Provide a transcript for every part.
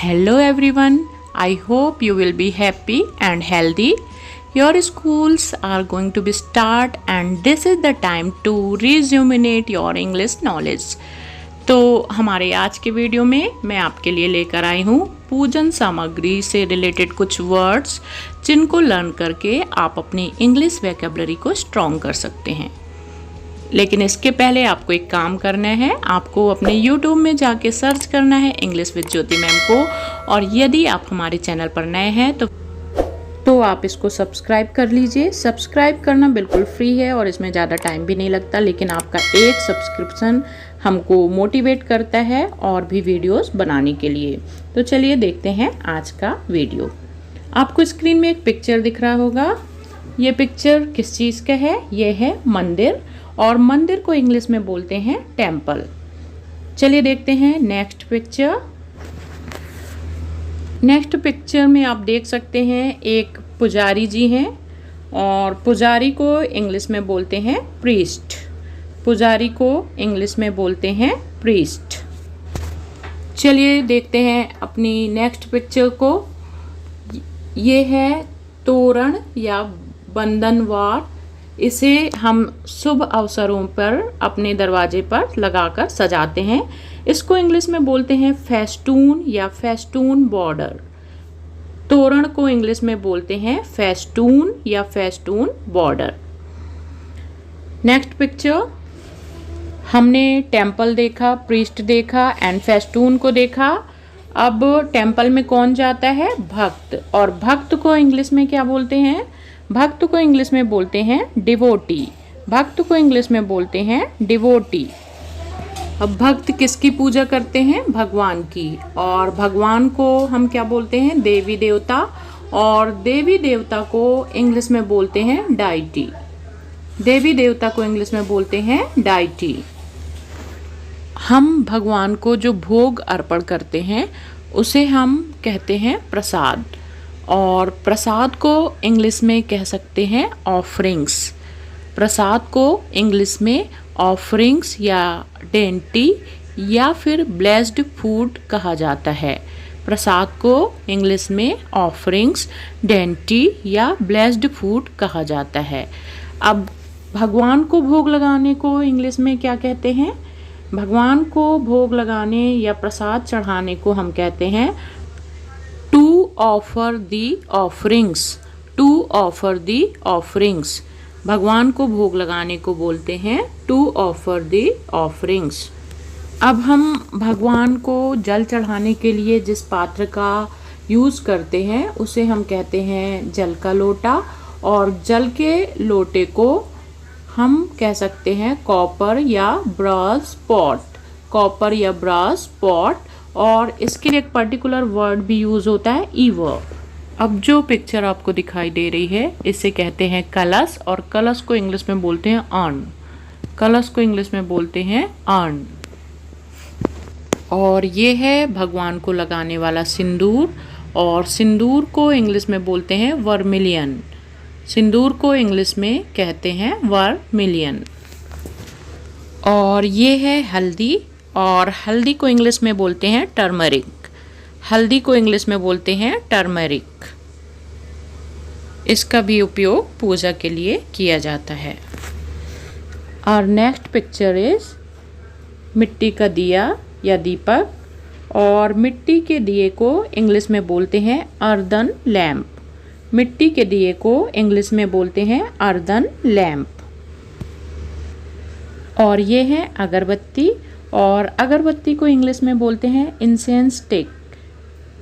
Hello everyone, I hope you will be happy and healthy. Your schools are going to be start and this is the time to rejuvenate your English knowledge. तो हमारे आज के video में मैं आपके लिए लेकर आई हूँ पूजन सामग्री से रिलेटेड कुछ वर्ड्स जिनको लर्न करके आप अपनी इंग्लिश वोकैबुलरी को स्ट्रॉन्ग कर सकते हैं। लेकिन इसके पहले आपको एक काम करना है, आपको अपने YouTube में जाके सर्च करना है इंग्लिश विद ज्योति मैम को। और यदि आप हमारे चैनल पर नए हैं तो आप इसको सब्सक्राइब कर लीजिए। सब्सक्राइब करना बिल्कुल फ्री है और इसमें ज़्यादा टाइम भी नहीं लगता, लेकिन आपका एक सब्सक्रिप्शन हमको मोटिवेट करता है और भी वीडियोस बनाने के लिए। तो चलिए देखते हैं आज का वीडियो। आपको स्क्रीन में एक पिक्चर दिख रहा होगा। ये पिक्चर किस चीज़ का है? ये है मंदिर, और मंदिर को इंग्लिश में बोलते हैं टेम्पल। चलिए देखते हैं नेक्स्ट पिक्चर। नेक्स्ट पिक्चर में आप देख सकते हैं एक पुजारी जी हैं और पुजारी को इंग्लिश में बोलते हैं प्रीस्ट। पुजारी को इंग्लिश में बोलते हैं प्रीस्ट। चलिए देखते हैं अपनी नेक्स्ट पिक्चर को। ये है तोरण या बंधनवार। इसे हम शुभ अवसरों पर अपने दरवाजे पर लगाकर सजाते हैं। इसको इंग्लिश में बोलते हैं फेस्टून या फेस्टून बॉर्डर। तोरण को इंग्लिश में बोलते हैं फेस्टून या फेस्टून बॉर्डर। नेक्स्ट पिक्चर, हमने टेम्पल देखा, प्रीस्ट देखा एंड फेस्टून को देखा। अब टेम्पल में कौन जाता है? भक्त। और भक्त को इंग्लिश में क्या बोलते हैं? भक्त को इंग्लिश में बोलते हैं डिवोटी। भक्त को इंग्लिश में बोलते हैं डिवोटी। अब भक्त किसकी पूजा करते हैं? भगवान की। और भगवान को हम क्या बोलते हैं? देवी देवता। और देवी देवता को इंग्लिश में बोलते हैं डाइटी। देवी देवता को इंग्लिश में बोलते हैं डाइटी। हम भगवान को जो भोग अर्पण करते हैं उसे हम कहते हैं प्रसाद। और प्रसाद को इंग्लिश में कह सकते हैं ऑफरिंग्स। प्रसाद को इंग्लिश में ऑफरिंग्स या डेंटी या फिर ब्लेस्ड फूड कहा जाता है। प्रसाद को इंग्लिश में ऑफरिंग्स, डेंटी या ब्लेस्ड फूड कहा जाता है। अब भगवान को भोग लगाने को इंग्लिश में क्या कहते हैं? भगवान को भोग लगाने या प्रसाद चढ़ाने को हम कहते हैं to offer the offerings. To offer the offerings. भगवान को भोग लगाने को बोलते हैं टू ऑफर दी ऑफरिंग्स। अब हम भगवान को जल चढ़ाने के लिए जिस पात्र का यूज़ करते हैं उसे हम कहते हैं जल का लोटा। और जल के लोटे को हम कह सकते हैं कॉपर या ब्रास पॉट। कॉपर या ब्रास पॉट। और इसके लिए एक पर्टिकुलर वर्ड भी यूज़ होता है ईवर। अब जो पिक्चर आपको दिखाई दे रही है इसे कहते हैं कलश। और कलश को इंग्लिश में बोलते हैं अर्न। कलश को इंग्लिश में बोलते हैं अर्न। और ये है भगवान को लगाने वाला सिंदूर। और सिंदूर को इंग्लिश में बोलते हैं वर्मिलियन। सिंदूर को इंग्लिश में कहते हैं वर्मिलियन। और ये है हल्दी। और हल्दी को इंग्लिश में बोलते हैं टर्मरिक। हल्दी को इंग्लिश में बोलते हैं टर्मरिक। इसका भी उपयोग पूजा के लिए किया जाता है। और नेक्स्ट पिक्चर इज मिट्टी का दिया या दीपक। और मिट्टी के दिए को इंग्लिश में बोलते हैं अर्दन लैम्प। मिट्टी के दिए को इंग्लिश में बोलते हैं अर्दन लैम्प। और ये है अगरबत्ती। और अगरबत्ती को इंग्लिश में बोलते हैं incense stick.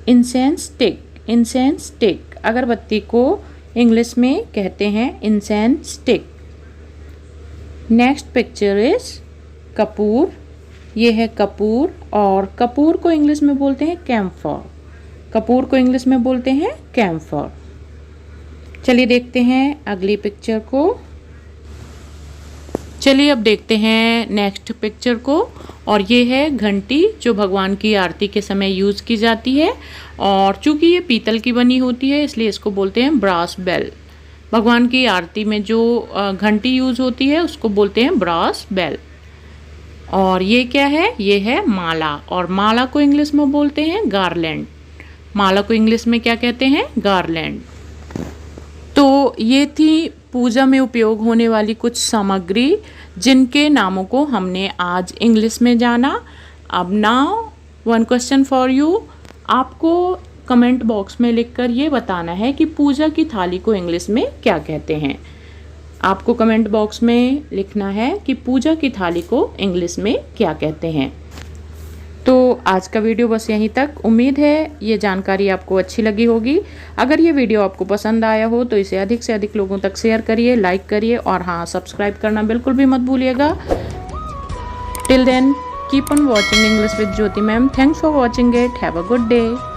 Incense stick. Incense stick. अगरबत्ती को इंग्लिश में कहते हैं incense stick. Next picture is Kapoor. ये है कपूर। और कपूर को इंग्लिश में बोलते हैं कैम्फर। कपूर को इंग्लिश में बोलते हैं कैम्फर। चलिए देखते हैं अगली पिक्चर को। चलिए अब देखते हैं नेक्स्ट पिक्चर को। और ये है घंटी जो भगवान की आरती के समय यूज़ की जाती है। और चूँकि ये पीतल की बनी होती है इसलिए इसको बोलते हैं ब्रास बेल। भगवान की आरती में जो घंटी यूज़ होती है उसको बोलते हैं ब्रास बेल। और ये क्या है? ये है माला। और माला को इंग्लिश में बोलते हैं गार्लैंड। माला को इंग्लिश में क्या कहते हैं? गार्लैंड। तो ये थी पूजा में उपयोग होने वाली कुछ सामग्री जिनके नामों को हमने आज इंग्लिश में जाना। अब now one question for you, आपको कमेंट बॉक्स में लिखकर ये बताना है कि पूजा की थाली को इंग्लिश में क्या कहते हैं। आपको कमेंट बॉक्स में लिखना है कि पूजा की थाली को इंग्लिश में क्या कहते हैं। तो आज का वीडियो बस यहीं तक। उम्मीद है ये जानकारी आपको अच्छी लगी होगी। अगर ये वीडियो आपको पसंद आया हो तो इसे अधिक से अधिक लोगों तक शेयर करिए, लाइक करिए और हाँ, सब्सक्राइब करना बिल्कुल भी मत भूलिएगा। Till then keep on watching English with Jyoti ma'am. Thanks for watching it. Have a good day.